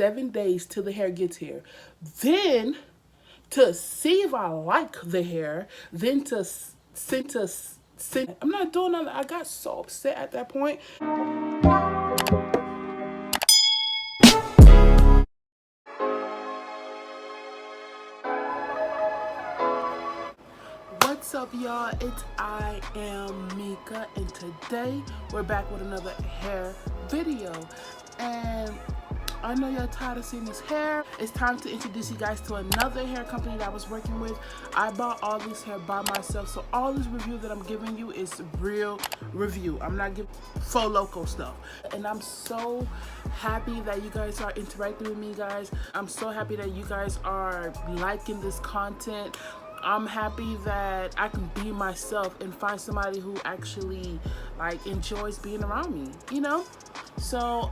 7 days till the hair gets here. Then to see if I like the hair, then to send. I'm not doing that. I got so upset at that point. What's up, y'all? It's I am Meka, and today we're back with another hair video. And I know y'all tired of seeing this hair. It's time to introduce you guys to another hair company that I was working with. I bought all this hair by myself, so all this review that I'm giving you is real review. I'm not giving faux loco stuff. And I'm so happy that you guys are interacting with me, guys. I'm so happy that you guys are liking this content. I'm happy that I can be myself and find somebody who actually enjoys being around me, you know? So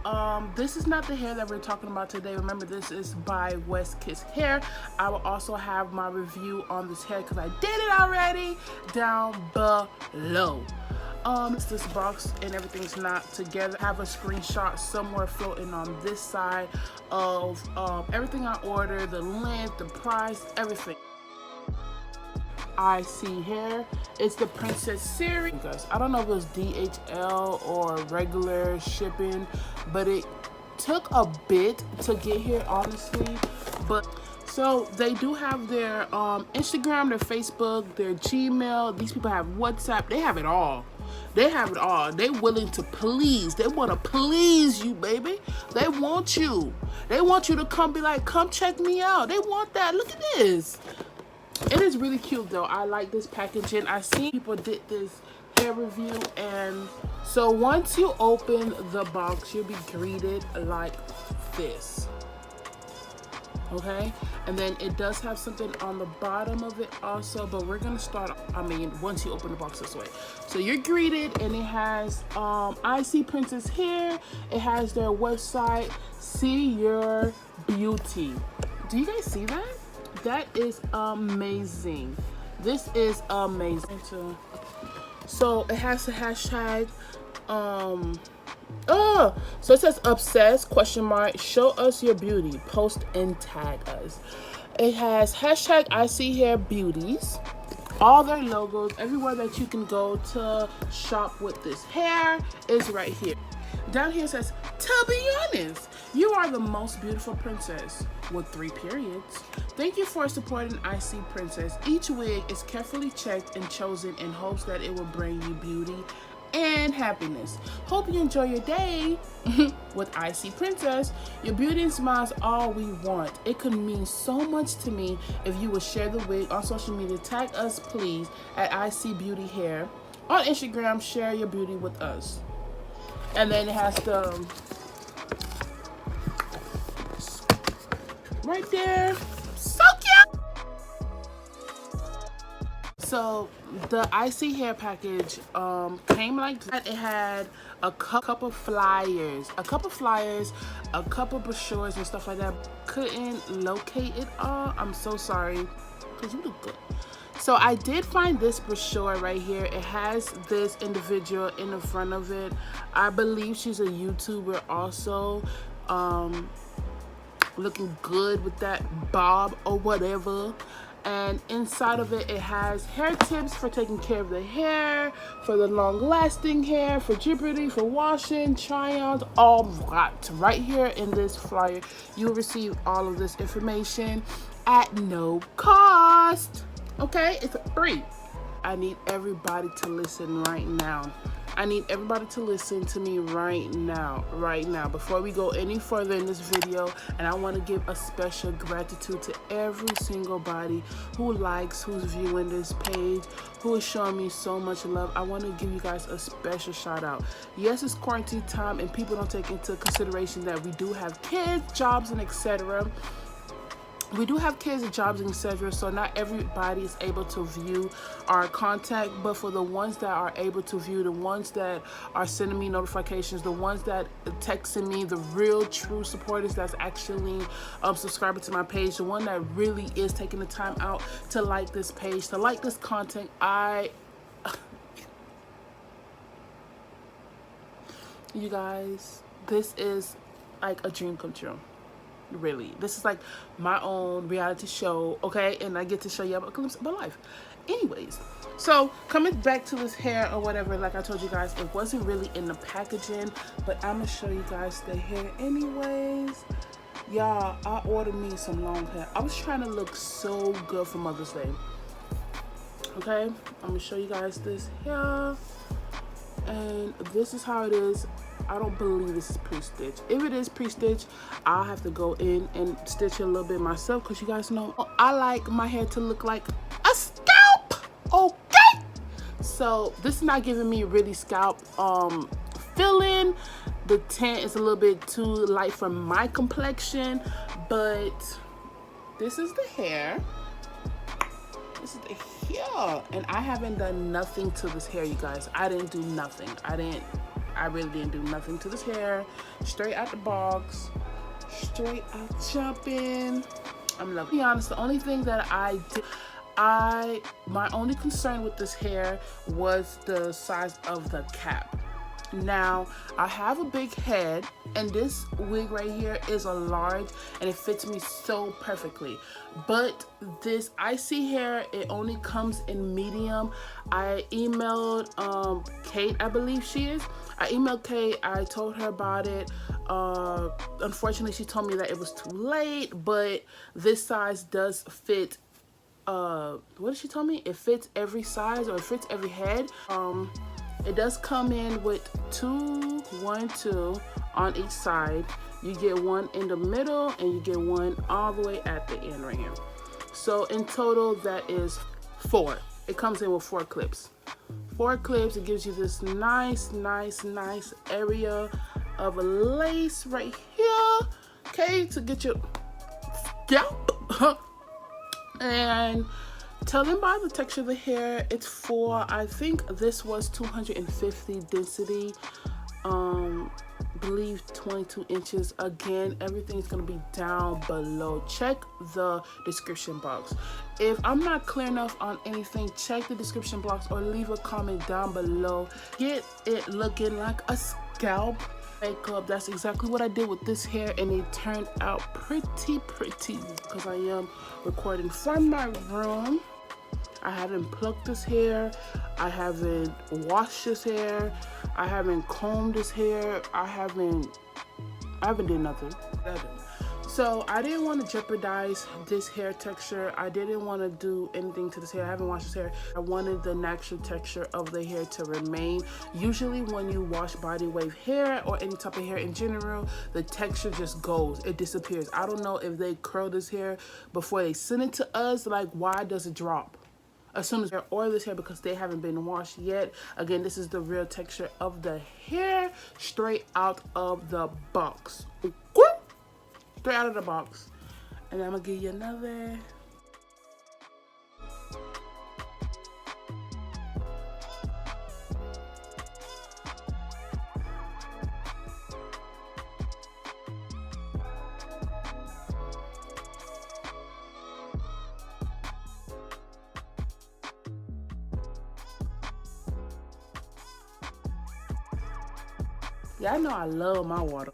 this is not the hair that we're talking about today. Remember, this is by WIG Hair. I will also have my review on this hair because I did it already down below. This box and everything's not together. I have a screenshot somewhere floating on this side of everything I ordered, the length, the price, everything. ISEE Hair. It's the Princess Series. Guys, I don't know if it was DHL or regular shipping, but it took a bit to get here, honestly. But so they do have their Instagram, their Facebook, their Gmail. These people have WhatsApp. They have it all. They have it all. They willing to please. They want to please you, baby. They want you. They want you to come be like, come check me out. They want that. Look at this. It is really cute though. I like this packaging. I seen people did this hair review, and so once you open the box, you'll be greeted like this. Okay, and then it does have something on the bottom of it also, but we're gonna start, once you open the box this way. So you're greeted, and it has ISEE Princess Hair. It has their website, See Your Beauty. Do you guys see that? That is amazing. This is amazing. So it has the hashtag so it says obsessed ? Show us your beauty, post and tag us. It has hashtag ISEE Hair Beauties, all their logos, everywhere that you can go to shop with this hair is right here. Down here it says, to be honest, you are the most beautiful princess, with 3 periods. Thank you for supporting ISEE Princess. Each wig is carefully checked and chosen in hopes that it will bring you beauty and happiness. Hope you enjoy your day with ISEE Princess. Your beauty and smile is all we want. It could mean so much to me if you would share the wig on social media. Tag us, please, at ISEE Beauty Hair. On Instagram, share your beauty with us. And then it has the right there, so cute. So the ISEE hair package came like that. It had a couple flyers, a couple brochures and stuff like that. Couldn't locate it all. I'm so sorry, because you look good. So I did find this brochure right here. It has this individual in the front of it. I believe she's a YouTuber also, looking good with that bob or whatever. And inside of it, it has hair tips for taking care of the hair, for the long-lasting hair, for drippity, for washing, try-ons, all that. Right here in this flyer, you will receive all of this information at no cost. Okay, it's free. I need everybody to listen right now. I need everybody to listen to me right now, before we go any further in this video. And I want to give a special gratitude to every single body who likes, who's viewing this page, who is showing me so much love. I want to give you guys a special shout out. Yes, it's quarantine time, and people don't take into consideration that we do have kids, jobs, and etc. We do have kids and jobs and etc. So not everybody is able to view our content, but for the ones that are able to view, the ones that are sending me notifications, the ones that texting me, the real true supporters that's actually subscribing to my page, the one that really is taking the time out to like this page, to like this content, you guys, this is like a dream come true. really. This is like my own reality show, okay? And I get to show you a glimpse of my life. Anyways, so coming back to this hair or whatever, like I told you guys, it wasn't really in the packaging, but I'm gonna show you guys the hair anyways. Y'all, I ordered me some long hair. I was trying to look so good for Mother's Day. Okay, I'm gonna show you guys this hair, and this is how it is. I don't believe this is pre-stitched. If it is pre-stitched, I'll have to go in and stitch it a little bit myself, because you guys know I like my hair to look like a scalp, okay? So this is not giving me really scalp feeling. The tint is a little bit too light for my complexion, but this is the hair. This is the hair, and I haven't done nothing to this hair, you guys. I didn't do nothing. I really didn't do nothing to this hair. Straight out the box, straight out jumping. I'm loving it. To be honest, the only thing that I did, my only concern with this hair was the size of the cap. Now, I have a big head, and this wig right here is a large, and it fits me so perfectly. But this ISEE hair, it only comes in medium. I emailed Kate, I believe she is. I emailed Kate, I told her about it. Unfortunately, she told me that it was too late, but this size does fit. What did she tell me? It fits every size, or it fits every head. It does come in with two on each side. You get one in the middle, and you get one all the way at the end right here. So in total, that is 4. It comes in with 4 clips. 4 clips. It gives you this nice area of a lace right here, okay, to get your scalp. And tell them by the texture of the hair, it's for, I think this was 250 density, believe 22 inches. Again, everything's gonna be down below. Check the description box. If I'm not clear enough on anything, check the description box or leave a comment down below. Get it looking like a scalp makeup. That's exactly what I did with this hair, and it turned out pretty because I am recording from my room. I haven't plucked this hair, I haven't washed this hair, I haven't combed this hair, I haven't did nothing. So I didn't want to jeopardize this hair texture. I didn't want to do anything to this hair. I haven't washed this hair. I wanted the natural texture of the hair to remain. Usually when you wash body wave hair or any type of hair in general, the texture just goes, it disappears. I don't know if they curl this hair before they send it to us. Like, why does it drop as soon as they oil this hair? Because they haven't been washed yet. Again, this is the real texture of the hair straight out of the box. Straight out of the box. And I'm gonna give you another. Yeah, I know I love my water.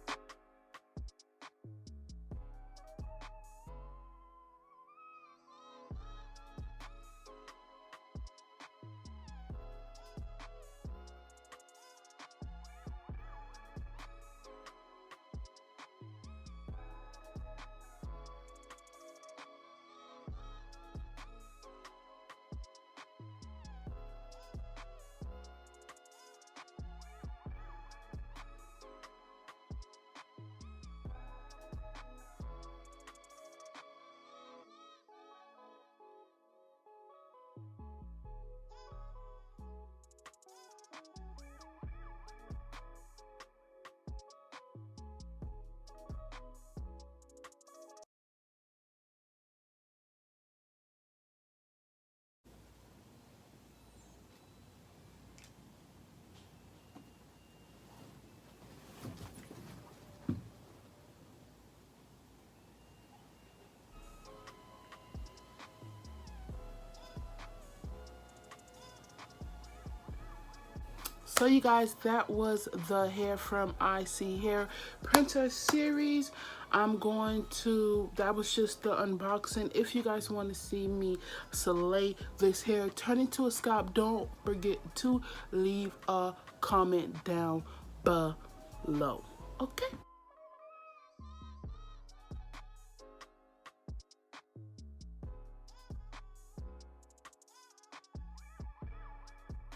So you guys, that was the hair from ISEE Hair Princess Series. that was just the unboxing. If you guys want to see me slay this hair, turn into a scalp, don't forget to leave a comment down below. Okay?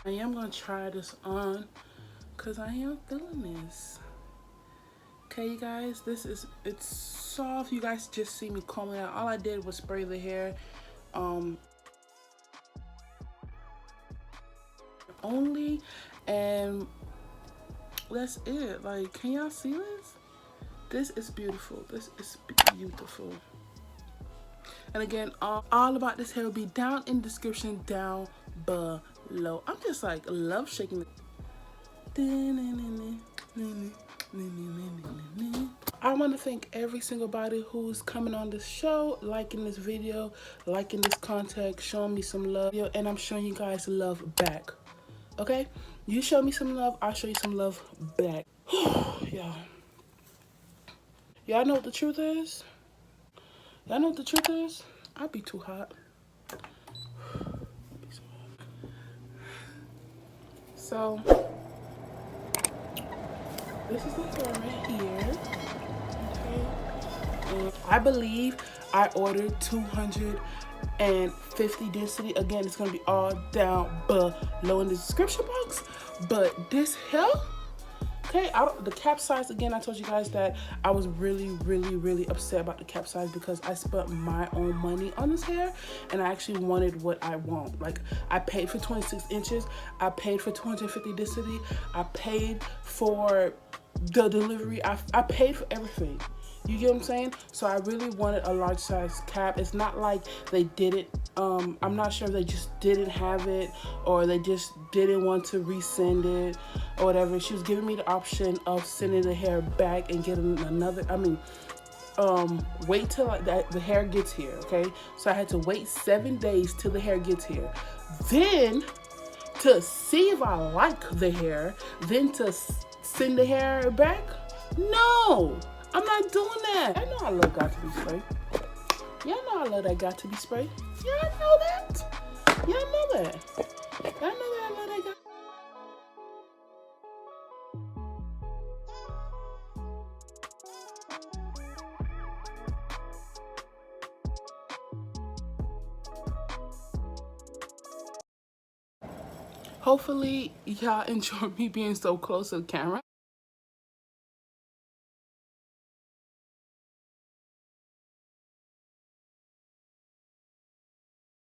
I am going to try this on because I am feeling this. Okay, you guys, it's soft. You guys just see me combing it out. All I did was spray the hair only, and that's it. Like, can y'all see this? This is beautiful. This is beautiful. And again, all about this hair will be down in the description down below. I'm just like love shaking it. I want to thank every single body who's coming on this show, liking this video, liking this content, showing me some love, and I'm showing you guys love back. Okay? You show me some love, I'll show you some love back. Y'all know what the truth is? Y'all know what the truth is? I'd be too hot. So, this is the hair right here. Okay. And I believe I ordered 250 density. Again, it's going to be all down below in the description box. But this hair, okay, the cap size, again, I told you guys that I was really upset about the cap size because I spent my own money on this hair and I actually wanted what I want. Like, I paid for 26 inches, I paid for 250 density, I paid for the delivery, I paid for everything. You get what I'm saying? So I really wanted a large size cap. It's not like they didn't, I'm not sure if they just didn't have it or they just didn't want to resend it or whatever. She was giving me the option of sending the hair back and getting another, wait till the hair gets here, okay? So I had to wait 7 days till the hair gets here. Then to see if I like the hair, then to send the hair back? No! I'm not doing that. I know I love got to be spray. Y'all know I love that got to be spray. Y'all know that. Y'all know that. Y'all know that I love that got. Hopefully y'all enjoy me being so close to the camera.